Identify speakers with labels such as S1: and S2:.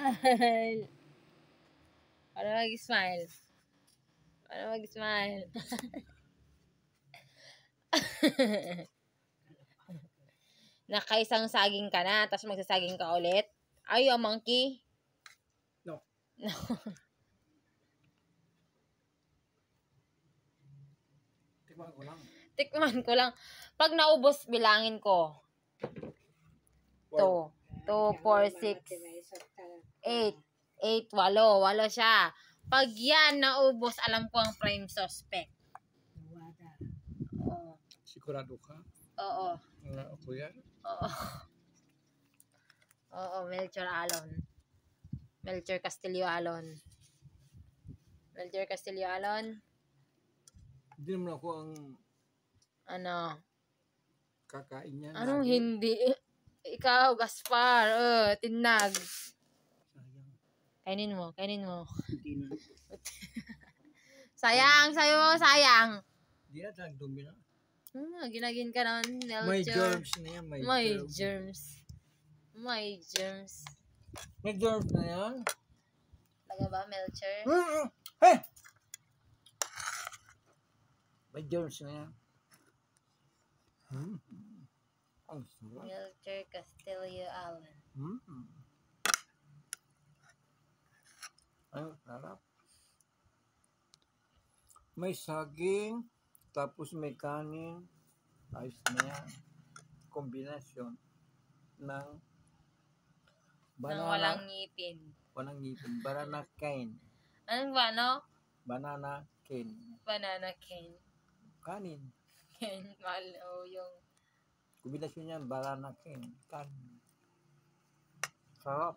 S1: Smile. Para mag-smile. Para mag-smile. Nakaisang saging ka na, tapos magsasaging ka ulit. Are you a monkey?
S2: No.
S1: No.
S2: Tikman ko lang.
S1: Tikman ko lang. Pag naubos, bilangin ko. 2, 4, 6, 8. 8, 8, 8 siya. Pag yan naubos, alam ko ang prime suspect. Oo.
S2: Sigurado ka?
S1: Oo.
S2: Ako yan?
S1: Oo. Oo, Melchor Alon. Melchor Castillo Alon. Melchor Castillo Alon.
S2: Hindi naman ako ang
S1: Ano?
S2: kakain niya.
S1: Anong
S2: lagi.
S1: hindi? Ikaw, Gaspar. Tinag.
S2: Sayang.
S1: Kainin mo.
S2: Hindi na.
S1: Sayang, sayang.
S2: Hindi na, dumi na.
S1: Ginagin ka naman, Melchor.
S2: May germs na yan.
S1: May germs. May germs.
S2: May germs na yan?
S1: Talaga ba, Melchor?
S2: Hey! May germs na yan. Ang sarap.
S1: Melchor Castillo Allen.
S2: Ang sarap. May saging, tapos may kanin. Ayos na yan. Kombinasyon ng
S1: Nang walang ngipin.
S2: Walang ngipin. Banana cane.
S1: Anong ba, no?
S2: Banana cane.
S1: Banana cane.
S2: Kanin.
S1: Cane. Yung...
S2: Kombinasyon yan, banana cane. Kanin. Sarap.